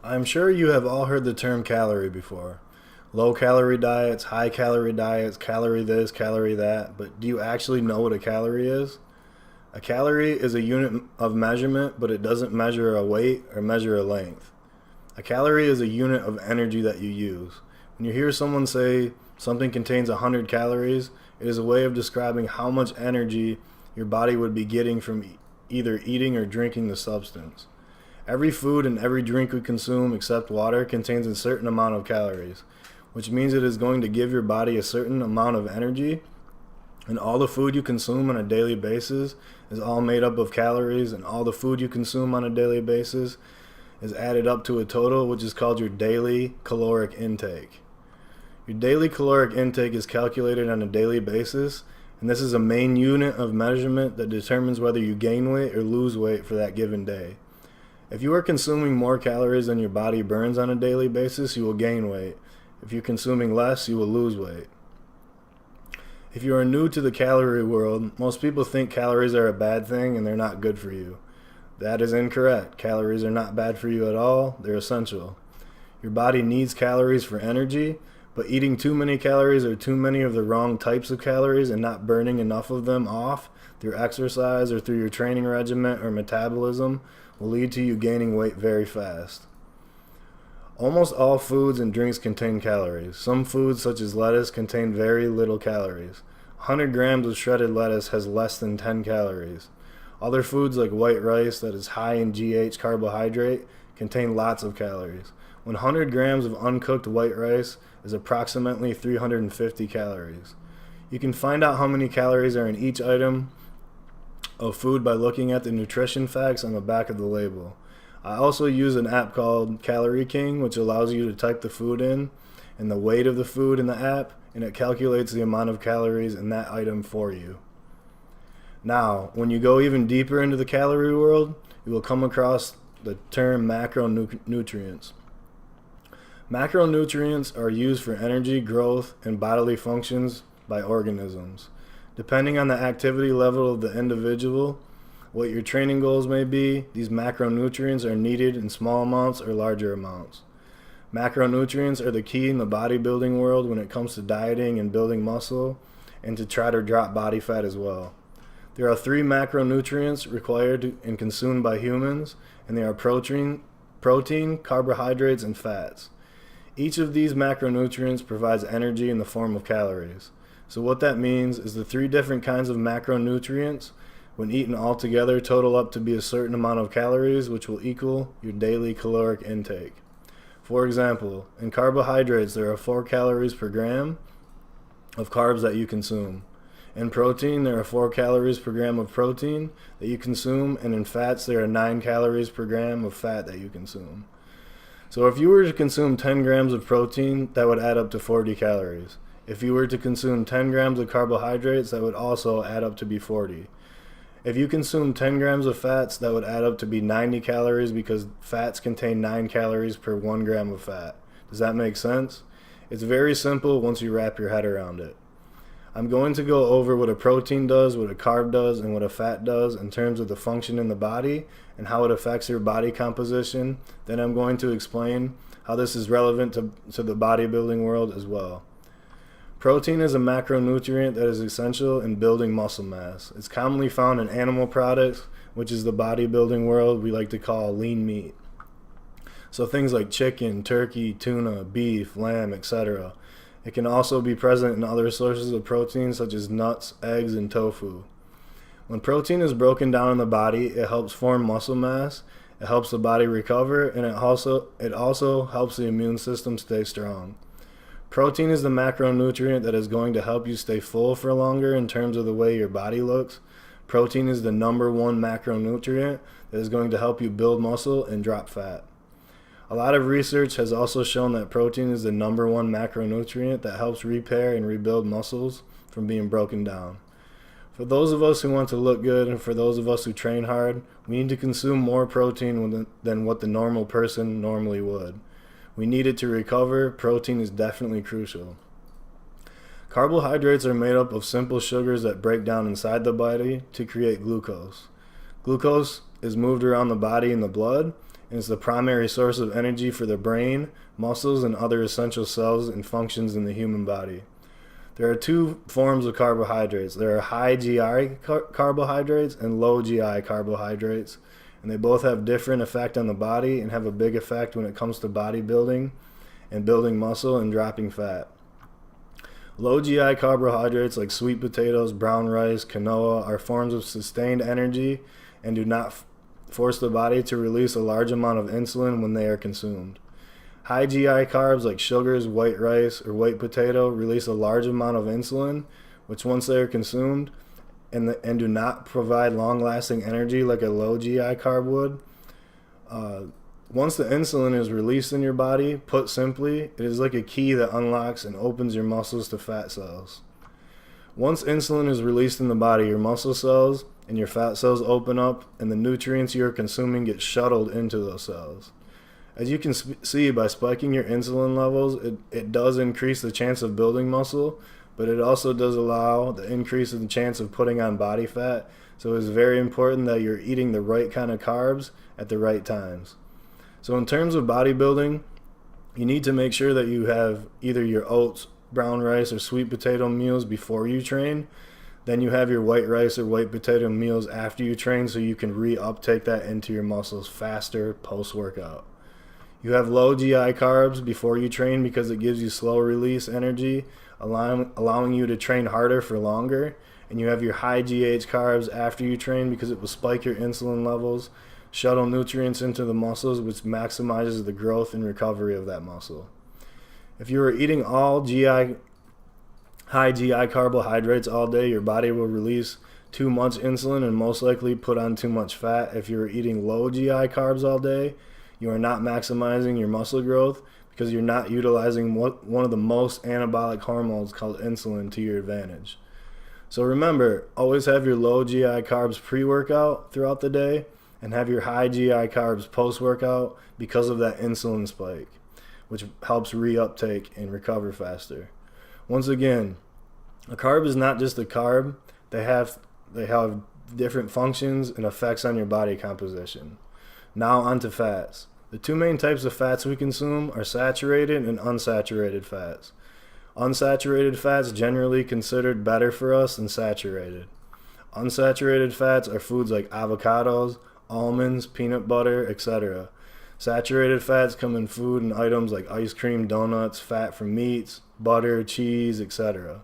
I'm sure you have all heard the term calorie before. Low calorie diets, high calorie diets, calorie this, calorie that, but do you actually know what a calorie is? A calorie is a unit of measurement, but it doesn't measure a weight or measure a length. A calorie is a unit of energy that you use. When you hear someone say something contains 100 calories, it is a way of describing how much energy your body would be getting from either eating or drinking the substance. Every food and every drink we consume except water contains a certain amount of calories, which means it is going to give your body a certain amount of energy, and all the food you consume on a daily basis is all made up of calories, and all the food you consume on a daily basis is added up to a total, which is called your daily caloric intake. Your daily caloric intake is calculated on a daily basis, and this is a main unit of measurement that determines whether you gain weight or lose weight for that given day. If you are consuming more calories than your body burns on a daily basis, you will gain weight. If you're consuming less, you will lose weight. If you are new to the calorie world, most people think calories are a bad thing and they're not good for you. That is incorrect. Calories are not bad for you at all. They're essential. Your body needs calories for energy, but eating too many calories or too many of the wrong types of calories and not burning enough of them off through exercise or through your training regimen or metabolism will lead to you gaining weight very fast. Almost all foods and drinks contain calories. Some foods, such as lettuce, contain very little calories. 100 grams of shredded lettuce has less than 10 calories. Other foods like white rice that is high in Gi carbohydrate contain lots of calories. 100 grams of uncooked white rice is approximately 350 calories. You can find out how many calories are in each item of food by looking at the nutrition facts on the back of the label. I also use an app called Caloric, which allows you to type the food in and the weight of the food in the app, and it calculates the amount of calories in that item for you. Now, when you go even deeper into the calorie world, you will come across the term macronutrients. Macronutrients are used for energy, growth, and bodily functions by organisms. Depending on the activity level of the individual, what your training goals may be, these macronutrients are needed in small amounts or larger amounts. Macronutrients are the key in the bodybuilding world when it comes to dieting and building muscle, and to try to drop body fat as well. There are 3 macronutrients required and consumed by humans, and they are protein, carbohydrates, and fats. Each of these macronutrients provides energy in the form of calories. So what that means is the 3 different kinds of macronutrients, when eaten all together, total up to be a certain amount of calories, which will equal your daily caloric intake. For example, in carbohydrates, there are 4 calories per gram of carbs that you consume. In protein, there are 4 calories per gram of protein that you consume, and in fats, there are 9 calories per gram of fat that you consume. So if you were to consume 10 grams of protein, that would add up to 40 calories. If you were to consume 10 grams of carbohydrates, that would also add up to be 40. If you consume 10 grams of fats, that would add up to be 90 calories because fats contain 9 calories per 1 gram of fat. Does that make sense? It's very simple once you wrap your head around it. I'm going to go over what a protein does, what a carb does, and what a fat does in terms of the function in the body and how it affects your body composition. Then I'm going to explain how this is relevant to the bodybuilding world as well. Protein is a macronutrient that is essential in building muscle mass. It's commonly found in animal products, which is the bodybuilding world we like to call lean meat. So things like chicken, turkey, tuna, beef, lamb, etc. It can also be present in other sources of protein such as nuts, eggs, and tofu. When protein is broken down in the body, it helps form muscle mass, it helps the body recover, and it also helps the immune system stay strong. Protein is the macronutrient that is going to help you stay full for longer in terms of the way your body looks. Protein is the number 1 macronutrient that is going to help you build muscle and drop fat. A lot of research has also shown that protein is the number 1 macronutrient that helps repair and rebuild muscles from being broken down. For those of us who want to look good and for those of us who train hard, we need to consume more protein than what the normal person normally would. We need it to recover. Protein is definitely crucial. Carbohydrates are made up of simple sugars that break down inside the body to create glucose. Glucose is moved around the body in the blood, and is the primary source of energy for the brain, muscles, and other essential cells and functions in the human body. There are two forms of carbohydrates. There are high GI carbohydrates and low GI carbohydrates, and they both have different effect on the body and have a big effect when it comes to bodybuilding and building muscle and dropping fat. Low GI carbohydrates like sweet potatoes, brown rice, quinoa are forms of sustained energy and do not force the body to release a large amount of insulin when they are consumed. High GI carbs like sugars, white rice, or white potato release a large amount of insulin, which once they are consumed and do not provide long-lasting energy like a low GI carb would. Once the insulin is released in your body, put simply, it is like a key that unlocks and opens your muscles to fat cells. Once insulin is released in the body, your muscle cells and your fat cells open up, and the nutrients you are consuming get shuttled into those cells. As you can see, by spiking your insulin levels, it does increase the chance of building muscle, but it also does allow the increase in the chance of putting on body fat. So it's very important that you're eating the right kind of carbs at the right times. So in terms of bodybuilding, you need to make sure that you have either your oats, brown rice, or sweet potato meals before you train. Then you have your white rice or white potato meals after you train, so you can re-uptake that into your muscles faster post-workout. You have low GI carbs before you train because it gives you slow release energy, allowing you to train harder for longer. And you have your high GH carbs after you train because it will spike your insulin levels, shuttle nutrients into the muscles, which maximizes the growth and recovery of that muscle. If you are eating all high GI carbohydrates all day, your body will release too much insulin and most likely put on too much fat. If you're eating low GI carbs all day, you are not maximizing your muscle growth because you're not utilizing one of the most anabolic hormones called insulin to your advantage. So remember, always have your low GI carbs pre-workout throughout the day and have your high GI carbs post-workout because of that insulin spike, which helps reuptake and recover faster. Once again, a carb is not just a carb. They have different functions and effects on your body composition. Now onto fats. The two main types of fats we consume are saturated and unsaturated fats. Unsaturated fats generally considered better for us than saturated. Unsaturated fats are foods like avocados, almonds, peanut butter, etc. Saturated fats come in food and items like ice cream, donuts, fat from meats, butter, cheese, etc.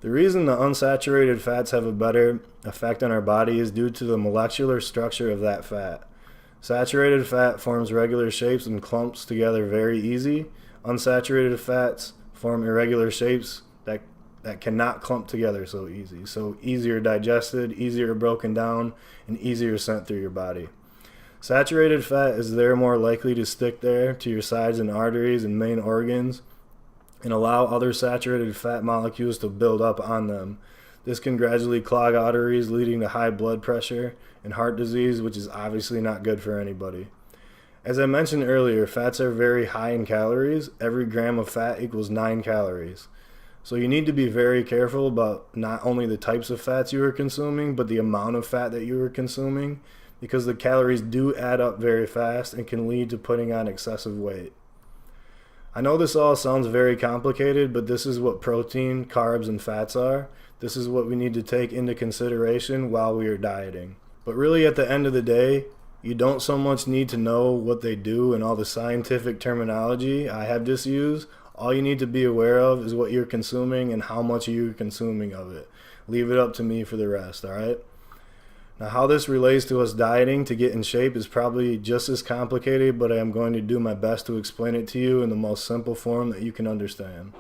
The reason the unsaturated fats have a better effect on our body is due to the molecular structure of that fat. Saturated fat forms regular shapes and clumps together very easy. Unsaturated fats form irregular shapes that cannot clump together so easy. So easier digested, easier broken down, and easier sent through your body. Saturated fat is there more likely to stick there to your sides and arteries and main organs and allow other saturated fat molecules to build up on them. This can gradually clog arteries, leading to high blood pressure and heart disease, which is obviously not good for anybody. As I mentioned earlier, fats are very high in calories. Every gram of fat equals 9 calories. So you need to be very careful about not only the types of fats you are consuming, but the amount of fat that you are consuming, because the calories do add up very fast and can lead to putting on excessive weight. I know this all sounds very complicated, but this is what protein, carbs, and fats are. This is what we need to take into consideration while we are dieting. But really, at the end of the day, you don't so much need to know what they do and all the scientific terminology I have just used. All you need to be aware of is what you're consuming and how much you're consuming of it. Leave it up to me for the rest, alright? Now, how this relates to us dieting to get in shape is probably just as complicated, but I am going to do my best to explain it to you in the most simple form that you can understand.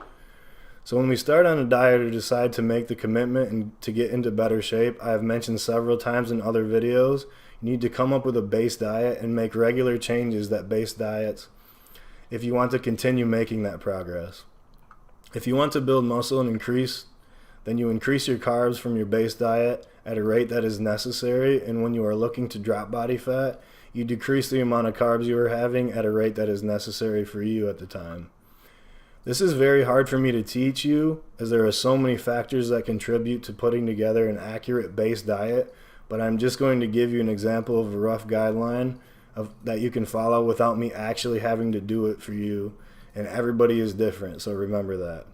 So when we start on a diet or decide to make the commitment and to get into better shape, I have mentioned several times in other videos, you need to come up with a base diet and make regular changes that base diets if you want to continue making that progress. If you want to build muscle and increase, then you increase your carbs from your base diet at a rate that is necessary, and when you are looking to drop body fat, you decrease the amount of carbs you are having at a rate that is necessary for you at the time. This is very hard for me to teach you, as there are so many factors that contribute to putting together an accurate base diet, but I'm just going to give you an example of a rough guideline that you can follow without me actually having to do it for you. And everybody is different, so remember that.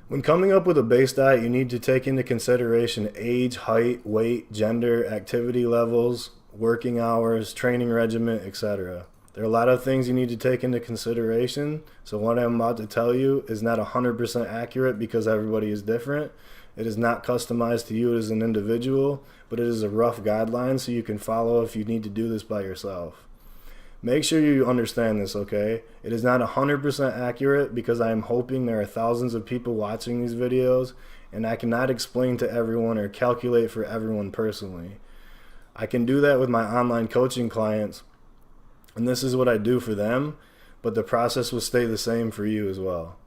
When coming up with a base diet, you need to take into consideration age, height, weight, gender, activity levels, working hours, training regimen, etc. There are a lot of things you need to take into consideration, so what I'm about to tell you is not 100% accurate because everybody is different. It is not customized to you as an individual, but it is a rough guideline so you can follow if you need to do this by yourself. Make sure you understand this, okay? It is not 100% accurate because I am hoping there are thousands of people watching these videos, and I cannot explain to everyone or calculate for everyone personally. I can do that with my online coaching clients, and this is what I do for them, but the process will stay the same for you as well.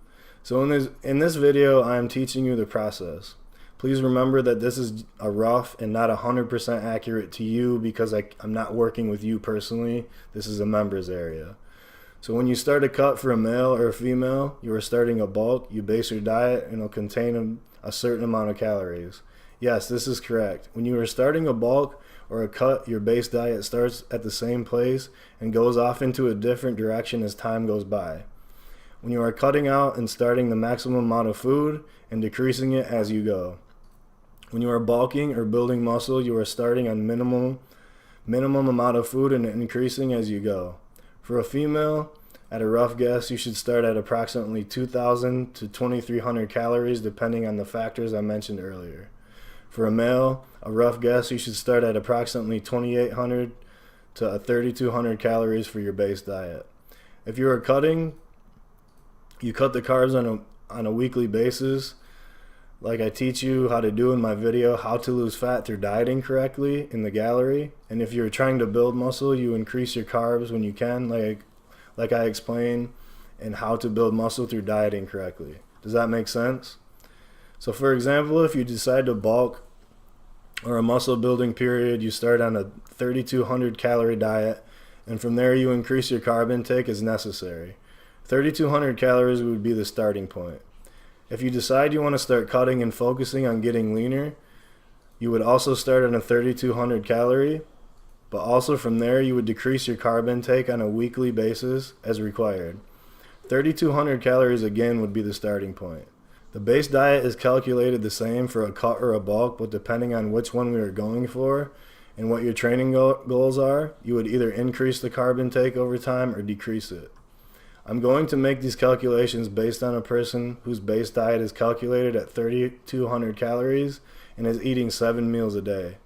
So in this video, I am teaching you the process. Please remember that this is a rough and not 100% accurate to you because I'm not working with you personally. This is a members area. So when you start a cut for a male or a female, you are starting a bulk, you base your diet and it'll contain a certain amount of calories. Yes, this is correct. When you are starting a bulk or a cut, your base diet starts at the same place and goes off into a different direction as time goes by. When you are cutting out and starting the maximum amount of food and decreasing it as you go. When you are bulking or building muscle, you are starting on minimum amount of food and increasing as you go. For a female, at a rough guess, you should start at approximately 2,000 to 2,300 calories depending on the factors I mentioned earlier. For a male, a rough guess, you should start at approximately 2,800 to 3,200 calories for your base diet. If you are cutting, you cut the carbs on a weekly basis, like I teach you how to do in my video, How to Lose Fat Through Dieting Correctly, in the gallery. And if you're trying to build muscle, you increase your carbs when you can, like I explain in How to Build Muscle Through Dieting Correctly. Does that make sense? So for example, if you decide to bulk or a muscle building period, you start on a 3,200 calorie diet, and from there you increase your carb intake as necessary. 3,200 calories would be the starting point. If you decide you want to start cutting and focusing on getting leaner, you would also start on a 3,200 calorie, but also from there you would decrease your carb intake on a weekly basis as required. 3,200 calories again would be the starting point. The base diet is calculated the same for a cut or a bulk, but depending on which one we are going for and what your training goals are, you would either increase the carb intake over time or decrease it. I'm going to make these calculations based on a person whose base diet is calculated at 3,200 calories and is eating 7 meals a day.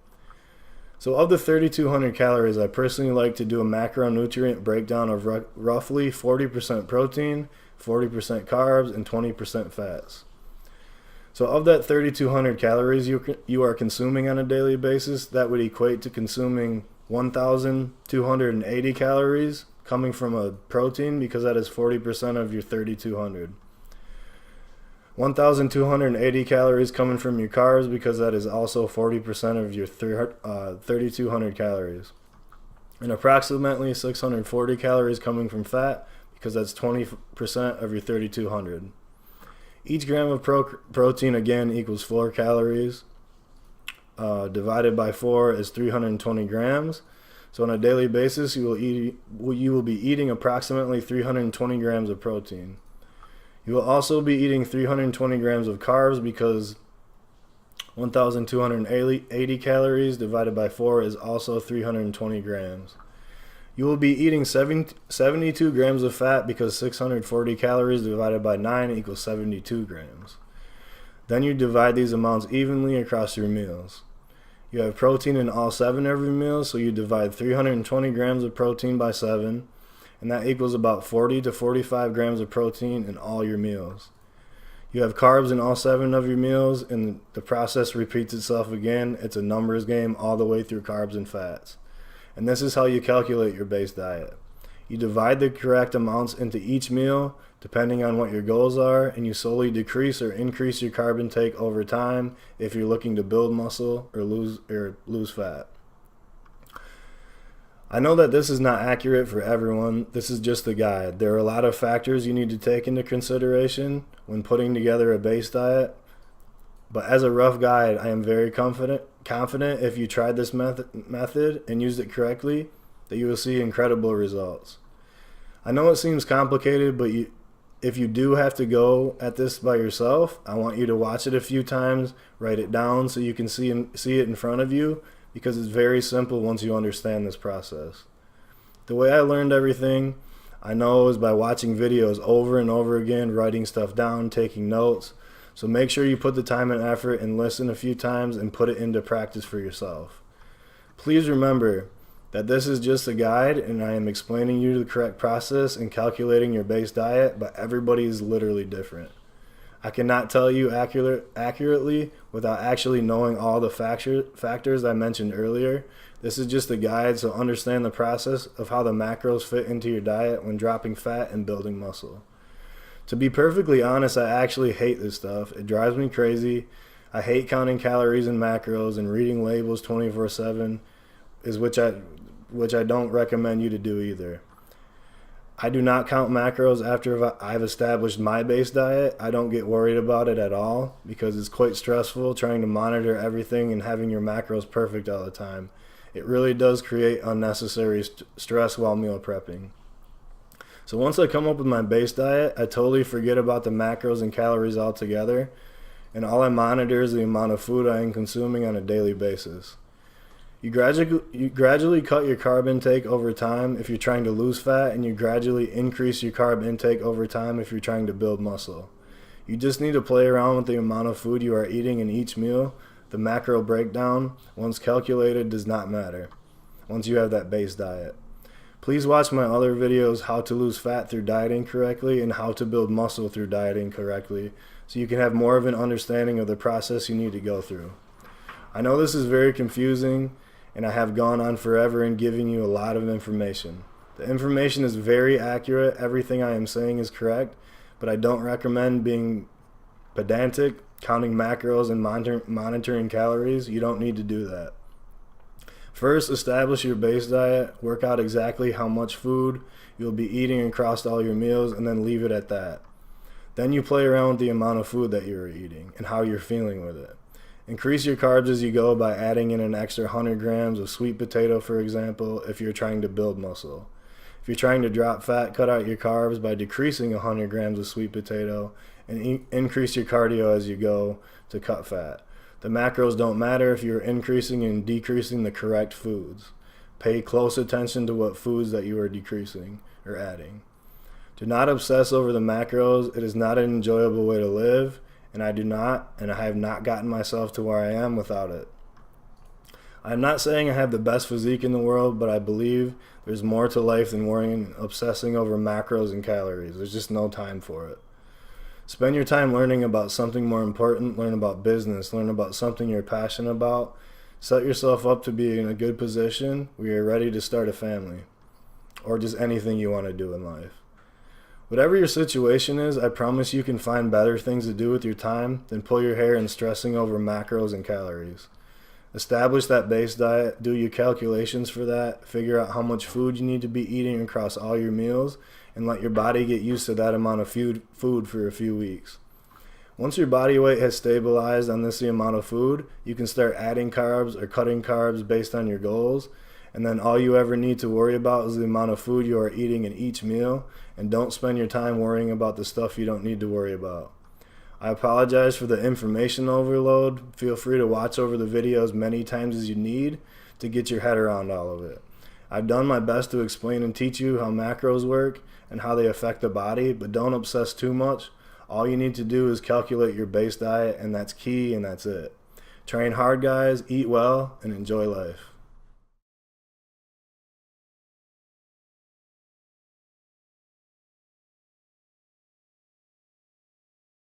So of the 3,200 calories, I personally like to do a macronutrient breakdown of roughly 40% protein, 40% carbs, and 20% fats. So of that 3,200 calories you are consuming on a daily basis, that would equate to consuming 1,280 calories coming from a protein, because that is 40% of your 3,200. 1,280 calories coming from your carbs, because that is also 40% of your 3,200 calories. And approximately 640 calories coming from fat, because that's 20% of your 3,200. Each gram of protein again equals 4 calories. Divided by 4 is 320 grams. So on a daily basis, you will be eating approximately 320 grams of protein. You will also be eating 320 grams of carbs, because 1,280 calories divided by 4 is also 320 grams. You will be eating 72 grams of fat, because 640 calories divided by 9 equals 72 grams. Then you divide these amounts evenly across your meals. You have protein in all 7 of your meals, so you divide 320 grams of protein by 7, and that equals about 40 to 45 grams of protein in all your meals. You have carbs in all 7 of your meals, and the process repeats itself again. It's a numbers game all the way through carbs and fats. And this is how you calculate your base diet. You divide the correct amounts into each meal depending on what your goals are, and you slowly decrease or increase your carb intake over time if you're looking to build muscle or lose fat. I know that this is not accurate for everyone. This is just a guide. There are a lot of factors you need to take into consideration when putting together a base diet, but as a rough guide, I am very confident if you tried this method and used it correctly, that you will see incredible results. I know it seems complicated, but if you do have to go at this by yourself, I want you to watch it a few times, write it down so you can see it in front of you, because it's very simple once you understand this process. The way I learned everything, I know, is by watching videos over and over again, writing stuff down, taking notes. So make sure you put the time and effort and listen a few times and put it into practice for yourself. Please remember that this is just a guide, and I am explaining you the correct process in calculating your base diet, but everybody is literally different. I cannot tell you accurately without actually knowing all the factors I mentioned earlier. This is just a guide, so understand the process of how the macros fit into your diet when dropping fat and building muscle. To be perfectly honest, I actually hate this stuff. It drives me crazy. I hate counting calories and macros and reading labels 24/7, which I don't recommend you to do either. I do not count macros after I've established my base diet. I don't get worried about it at all because it's quite stressful trying to monitor everything and having your macros perfect all the time. It really does create unnecessary stress while meal prepping. So once I come up with my base diet, I totally forget about the macros and calories altogether, and all I monitor is the amount of food I am consuming on a daily basis. You gradually cut your carb intake over time if you're trying to lose fat, and you gradually increase your carb intake over time if you're trying to build muscle. You just need to play around with the amount of food you are eating in each meal. The macro breakdown, once calculated, does not matter once you have that base diet. Please watch my other videos, how to lose fat through dieting correctly and how to build muscle through dieting correctly, so you can have more of an understanding of the process you need to go through. I know this is very confusing, and I have gone on forever in giving you a lot of information. The information is very accurate. Everything I am saying is correct, but I don't recommend being pedantic, counting macros and monitoring calories. You don't need to do that. First, establish your base diet, work out exactly how much food you'll be eating across all your meals, and then leave it at that. Then you play around with the amount of food that you're eating and how you're feeling with it. Increase your carbs as you go by adding in an extra 100 grams of sweet potato, for example, if you're trying to build muscle. If you're trying to drop fat, cut out your carbs by decreasing 100 grams of sweet potato and increase your cardio as you go to cut fat. The macros don't matter if you're increasing and decreasing the correct foods. Pay close attention to what foods that you are decreasing or adding. Do not obsess over the macros. It is not an enjoyable way to live, and I have not gotten myself to where I am without it. I'm not saying I have the best physique in the world, but I believe there's more to life than worrying and obsessing over macros and calories. There's just no time for it. Spend your time learning about something more important. Learn about business. Learn about something you're passionate about. Set yourself up to be in a good position where you're ready to start a family, or just anything you want to do in life. Whatever your situation is, I promise you can find better things to do with your time than pull your hair and stressing over macros and calories. Establish that base diet, do your calculations for that, figure out how much food you need to be eating across all your meals, and let your body get used to that amount of food for a few weeks. Once your body weight has stabilized on this amount of food, you can start adding carbs or cutting carbs based on your goals, and then all you ever need to worry about is the amount of food you are eating in each meal, and don't spend your time worrying about the stuff you don't need to worry about. I apologize for the information overload. Feel free to watch over the videos many times as you need to get your head around all of it. I've done my best to explain and teach you how macros work and how they affect the body, but don't obsess too much. All you need to do is calculate your base diet, and that's key, and that's it. Train hard, guys, eat well, and enjoy life.